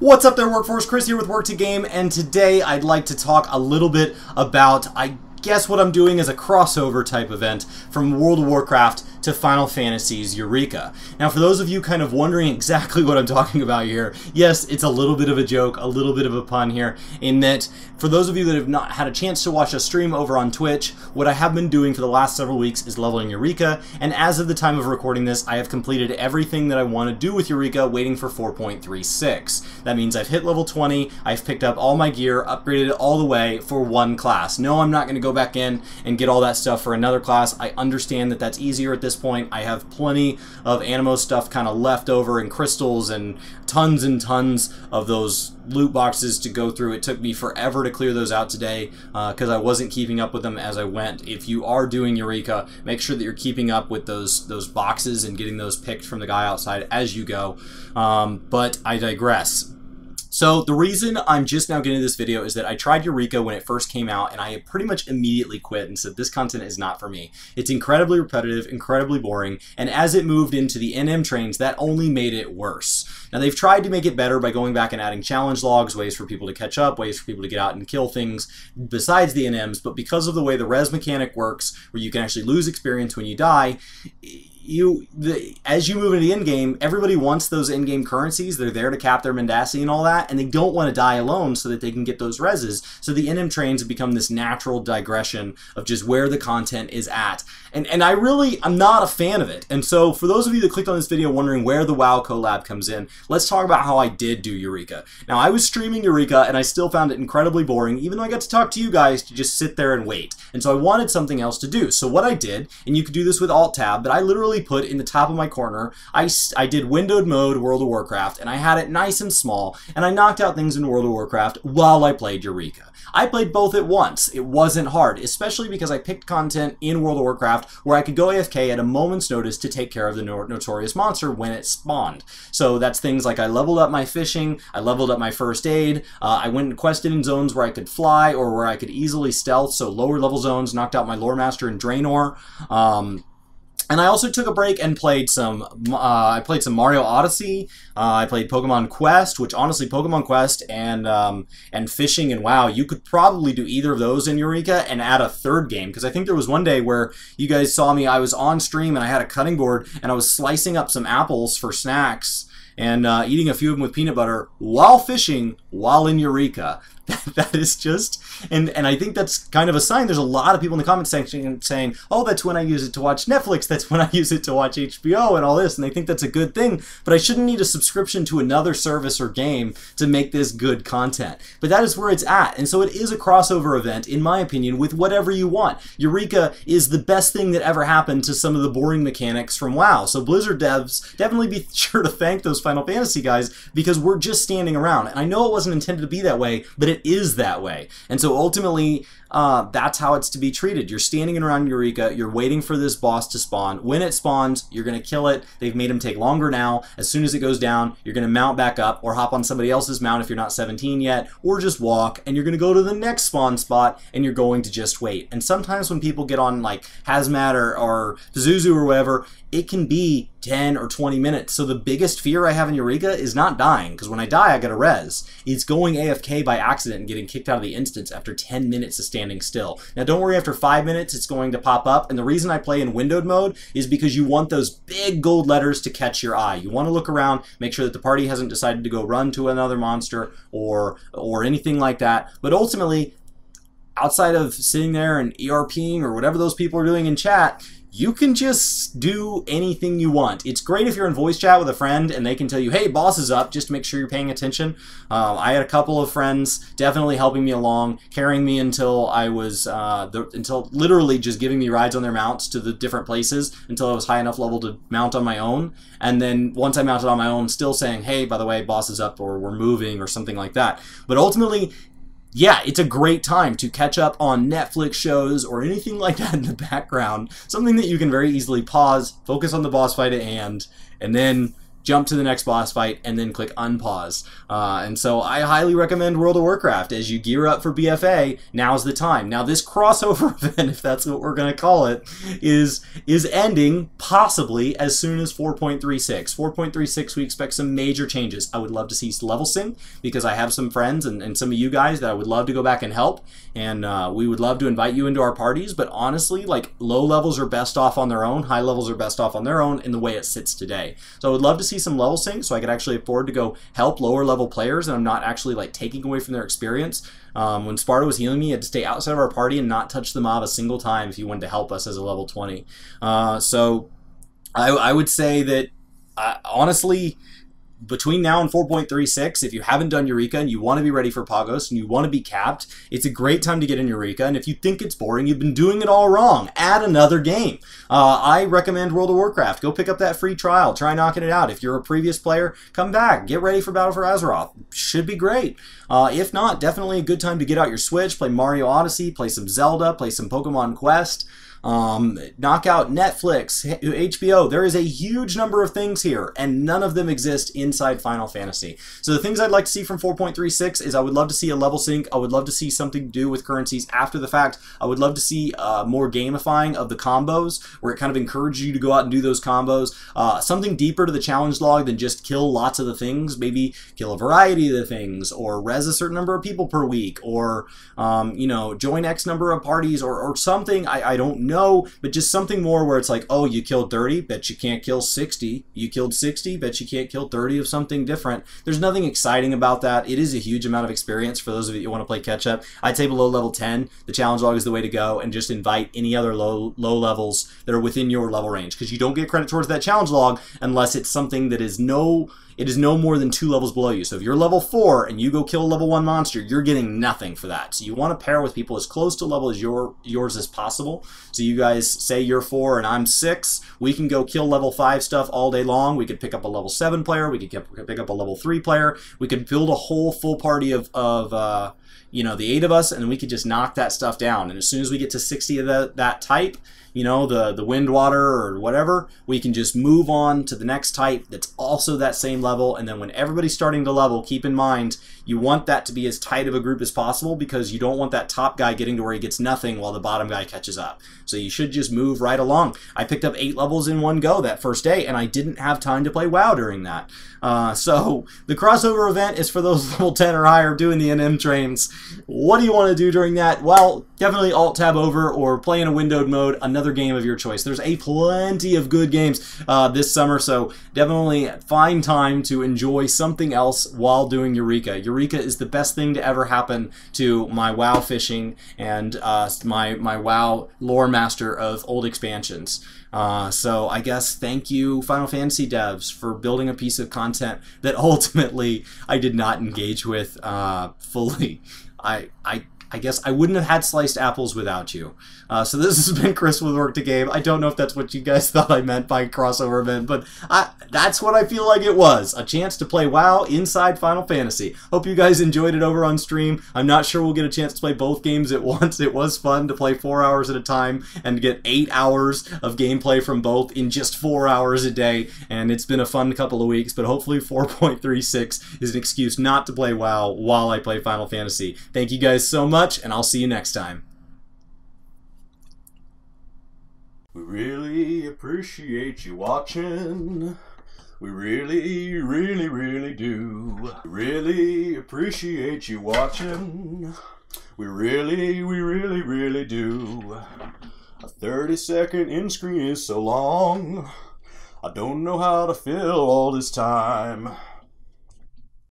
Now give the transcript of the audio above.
What's up there, Workforce? Chris here with Work to Game, and today I'd like to talk a little bit about, I guess what I'm doing is a crossover type event from World of Warcraft to Final Fantasy's Eureka. Now, for those of you kind of wondering exactly what I'm talking about here, yes, it's a little bit of a joke, a little bit of a pun here, in that for those of you that have not had a chance to watch a stream over on Twitch, what I have been doing for the last several weeks is leveling Eureka, and as of the time of recording this, I have completed everything that I want to do with Eureka, waiting for 4.36. That means I've hit level 20, I've picked up all my gear, upgraded it all the way for one class. No, I'm not going to go back in and get all that stuff for another class. I understand that that's easier at this point. I have plenty of Animo stuff kind of left over and crystals and tons of those loot boxes to go through. It took me forever to clear those out today because I wasn't keeping up with them as I went. If you are doing Eureka, make sure that you're keeping up with those boxes and getting those picked from the guy outside as you go. But I digress. So the reason I'm just now getting this video is that I tried Eureka when it first came out, and I pretty much immediately quit and said this content is not for me. It's incredibly repetitive, incredibly boring, and as it moved into the NM trains, that only made it worse. Now they've tried to make it better by going back and adding challenge logs, ways for people to catch up, ways for people to get out and kill things besides the NMs, but because of the way the res mechanic works, where you can actually lose experience when you die, as you move into the end game, everybody wants those in-game currencies. They're there to cap their Mendasi and all that, and they don't want to die alone so that they can get those reses. So the NM trains have become this natural digression of just where the content is at. And I'm not a fan of it. And so for those of you that clicked on this video wondering where the WoW collab comes in, let's talk about how I did do Eureka. Now, I was streaming Eureka, and I still found it incredibly boring, even though I got to talk to you guys to just sit there and wait. And so I wanted something else to do. So what I did, and you could do this with Alt-Tab, but I literally put in the top of my corner, I did windowed mode World of Warcraft, and I had it nice and small, and I knocked out things in World of Warcraft while I played Eureka. I played both at once. It wasn't hard, especially because I picked content in World of Warcraft where I could go AFK at a moment's notice to take care of the notorious monster when it spawned. So that's things like I leveled up my fishing, I leveled up my first aid, I went and quested in zones where I could fly or where I could easily stealth, so lower level zones, knocked out my lore master in Draenor. And I also took a break and played some, I played some Mario Odyssey, I played Pokemon Quest, which honestly, Pokemon Quest and fishing and WoW, you could probably do either of those in Eureka and add a third game, because I think there was one day where you guys saw me, I was on stream and I had a cutting board and I was slicing up some apples for snacks and eating a few of them with peanut butter while fishing while in Eureka. That is just, and I think that's kind of a sign. There's a lot of people in the comment section saying, oh, that's when I use it to watch Netflix, that's when I use it to watch HBO and all this, and they think that's a good thing, but I shouldn't need a subscription to another service or game to make this good content. But that is where it's at, and so it is a crossover event, in my opinion, with whatever you want. Eureka is the best thing that ever happened to some of the boring mechanics from WoW, so Blizzard devs, definitely be sure to thank those Final Fantasy guys, because we're just standing around, and I know it wasn't intended to be that way, but it is that way. And so ultimately, that's how it's to be treated. You're standing around Eureka, you're waiting for this boss to spawn. When it spawns, you're going to kill it. They've made him take longer now. As soon as it goes down, you're going to mount back up or hop on somebody else's mount if you're not 17 yet, or just walk, and you're going to go to the next spawn spot, and you're going to just wait. And sometimes when people get on like Hazmat or Pazuzu or whatever, it can be 10 or 20 minutes. So the biggest fear I have in Eureka is not dying, because when I die, I get a res. It's going AFK by accident and getting kicked out of the instance after 10 minutes of standing still. Now don't worry, after 5 minutes, it's going to pop up, and the reason I play in windowed mode is because you want those big gold letters to catch your eye. You want to look around, make sure that the party hasn't decided to go run to another monster or anything like that. But ultimately, outside of sitting there and ERPing or whatever those people are doing in chat, you can just do anything you want. It's great if you're in voice chat with a friend and they can tell you, hey, boss is up, just to make sure you're paying attention. I had a couple of friends definitely helping me along, carrying me until I was, until literally just giving me rides on their mounts to the different places until I was high enough level to mount on my own. And then once I mounted on my own, still saying, hey, by the way, boss is up, or we're moving, or something like that. But ultimately, yeah, it's a great time to catch up on Netflix shows or anything like that in the background. Something that you can very easily pause, focus on the boss fight at hand, and then jump to the next boss fight, and then click unpause. And so I highly recommend World of Warcraft. As you gear up for BFA, now's the time. Now this crossover event, if that's what we're going to call it, is ending possibly as soon as 4.36. 4.36, we expect some major changes. I would love to see level sync, because I have some friends and some of you guys that I would love to go back and help, and we would love to invite you into our parties, but honestly, like, low levels are best off on their own, high levels are best off on their own in the way it sits today. So I would love to see some level sync so I could actually afford to go help lower level players, and I'm not actually like taking away from their experience. When Sparta was healing me, he had to stay outside of our party and not touch the mob a single time if he wanted to help us as a level 20. So I would say that honestly, between now and 4.36, if you haven't done Eureka and you want to be ready for Pagos and you want to be capped, it's a great time to get in Eureka. And if you think it's boring, you've been doing it all wrong. Add another game. I recommend World of Warcraft. Go pick up that free trial. Try knocking it out. If you're a previous player, come back. Get ready for Battle for Azeroth. Should be great. If not, definitely a good time to get out your Switch, play Mario Odyssey, play some Zelda, play some Pokemon Quest. Knock out Netflix, HBO. There is a huge number of things here, and none of them exist inside Final Fantasy. So the things I'd like to see from 4.36 is I would love to see a level sync. I would love to see something to do with currencies after the fact. I would love to see more gamifying of the combos, where it kind of encourages you to go out and do those combos. Something deeper to the challenge log than just kill lots of the things. Maybe kill a variety of the things, or res a certain number of people per week, or you know, join X number of parties, or something. I don't know. But just something more where it's like, oh, you killed 30, bet you can't kill 60. You killed 60, bet you can't kill 30 of something different. There's nothing exciting about that. It is a huge amount of experience for those of you who want to play catch up. I'd say below level 10, the challenge log is the way to go, and just invite any other low levels that are within your level range, because you don't get credit towards that challenge log unless it's something that is no more than 2 levels below you. So if you're level 4 and you go kill a level 1 monster, you're getting nothing for that. So you want to pair with people as close to level as yours as possible. So you guys say you're 4 and I'm 6. We can go kill level 5 stuff all day long. We could pick up a level 7 player. We could pick up a level 3 player. We could build a whole full party of you know, the 8 of us, and we could just knock that stuff down. And as soon as we get to 60 of that type, you know, the wind water or whatever, we can just move on to the next type that's also that same level. And then when everybody's starting to level, keep in mind, you want that to be as tight of a group as possible, because you don't want that top guy getting to where he gets nothing while the bottom guy catches up. So you should just move right along. I picked up 8 levels in one go that first day, and I didn't have time to play WoW during that. So the crossover event is for those level 10 or higher doing the NM trains. What do you want to do during that? Well, definitely Alt-Tab over or play in a windowed mode, another game of your choice. There's plenty of good games this summer, so definitely find time to enjoy something else while doing Eureka. Eureka is the best thing to ever happen to my WoW fishing and my WoW lore master of old expansions. So I guess thank you, Final Fantasy devs, for building a piece of content that ultimately I did not engage with fully. I guess I wouldn't have had sliced apples without you. So this has been Chris with Work to Game. I don't know if that's what you guys thought I meant by crossover event, but that's what I feel like it was. A chance to play WoW inside Final Fantasy. Hope you guys enjoyed it over on stream. I'm not sure we'll get a chance to play both games at once. It was fun to play 4 hours at a time and get 8 hours of gameplay from both in just 4 hours a day, and it's been a fun couple of weeks, but hopefully 4.36 is an excuse not to play WoW while I play Final Fantasy. Thank you guys so much, and I'll see you next time. We really appreciate you watching. We really, really, really do. We really appreciate you watching. We really, really do. A 30-second end screen is so long. I don't know how to fill all this time.